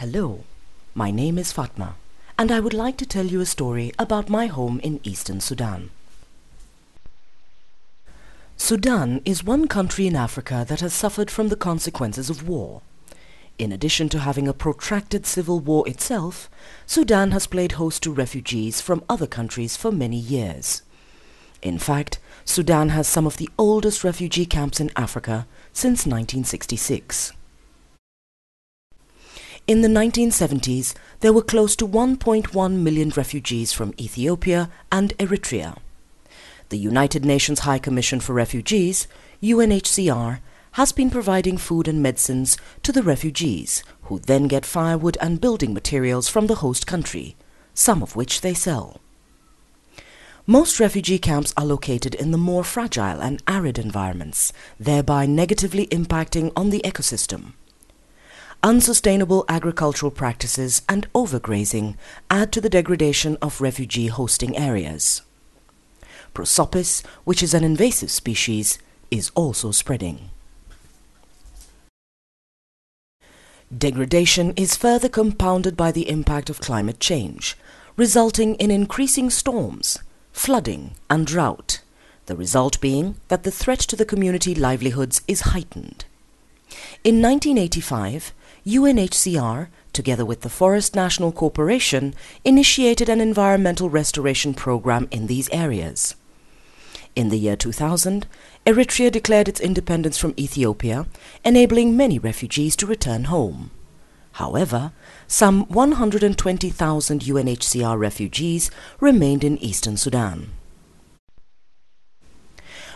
Hello, my name is Fatma, and I would like to tell you a story about my home in eastern Sudan. Sudan is one country in Africa that has suffered from the consequences of war. In addition to having a protracted civil war itself, Sudan has played host to refugees from other countries for many years. In fact, Sudan has some of the oldest refugee camps in Africa since 1966. In the 1970s, there were close to 1.1 million refugees from Ethiopia and Eritrea. The United Nations High Commission for Refugees, UNHCR, has been providing food and medicines to the refugees, who then get firewood and building materials from the host country, some of which they sell. Most refugee camps are located in the more fragile and arid environments, thereby negatively impacting on the ecosystem. Unsustainable agricultural practices and overgrazing add to the degradation of refugee-hosting areas. Prosopis, which is an invasive species, is also spreading. Degradation is further compounded by the impact of climate change, resulting in increasing storms, flooding and drought, the result being that the threat to the community livelihoods is heightened. In 1985, UNHCR, together with the Forest National Corporation, initiated an environmental restoration program in these areas. In the year 2000, Eritrea declared its independence from Ethiopia, enabling many refugees to return home. However, some 120,000 UNHCR refugees remained in eastern Sudan.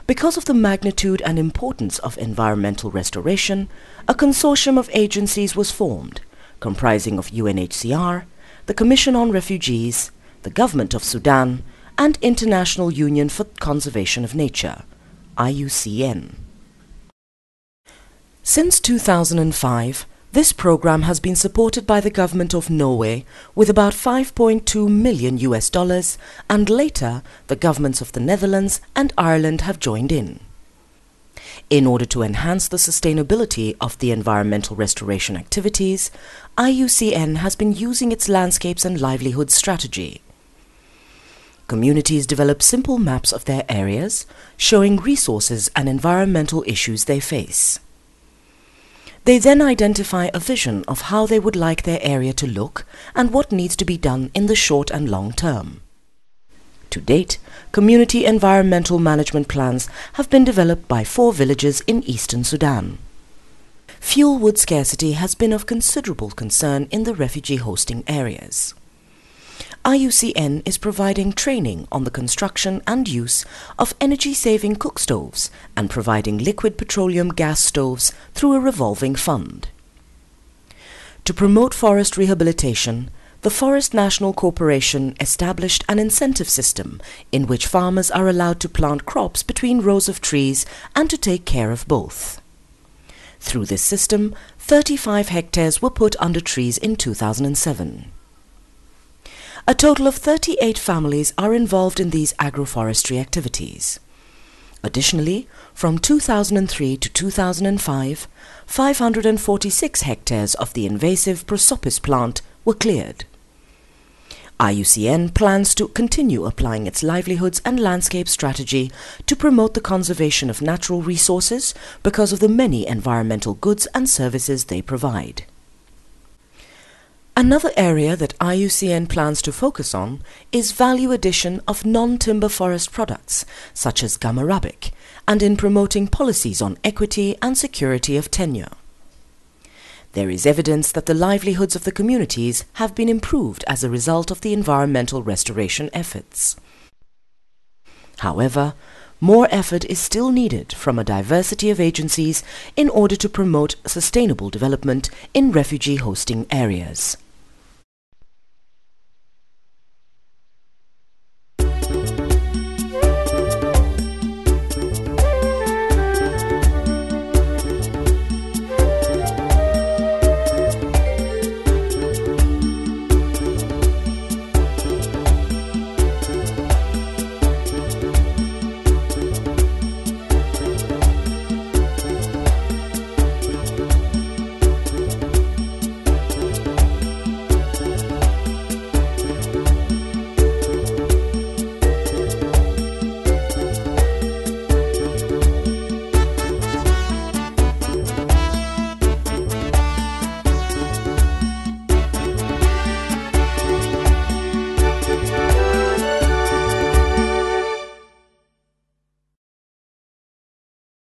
Because of the magnitude and importance of environmental restoration, a consortium of agencies was formed, comprising of UNHCR, the Commission on Refugees, the Government of Sudan, and International Union for Conservation of Nature, IUCN. Since 2005, this program has been supported by the government of Norway with about $5.2 million, and later the governments of the Netherlands and Ireland have joined in. In order to enhance the sustainability of the environmental restoration activities, IUCN has been using its landscapes and livelihoods strategy. Communities develop simple maps of their areas, showing resources and environmental issues they face. They then identify a vision of how they would like their area to look and what needs to be done in the short and long term. To date, community environmental management plans have been developed by 4 villages in eastern Sudan. Fuel wood scarcity has been of considerable concern in the refugee hosting areas. IUCN is providing training on the construction and use of energy-saving cook stoves and providing liquid petroleum gas stoves through a revolving fund. To promote forest rehabilitation, the Forest National Corporation established an incentive system in which farmers are allowed to plant crops between rows of trees and to take care of both. Through this system, 35 hectares were put under trees in 2007. A total of 38 families are involved in these agroforestry activities. Additionally, from 2003 to 2005, 546 hectares of the invasive prosopis plant were cleared. IUCN plans to continue applying its livelihoods and landscape strategy to promote the conservation of natural resources because of the many environmental goods and services they provide. Another area that IUCN plans to focus on is value addition of non-timber forest products, such as gum arabic, and in promoting policies on equity and security of tenure. There is evidence that the livelihoods of the communities have been improved as a result of the environmental restoration efforts. However, more effort is still needed from a diversity of agencies in order to promote sustainable development in refugee hosting areas.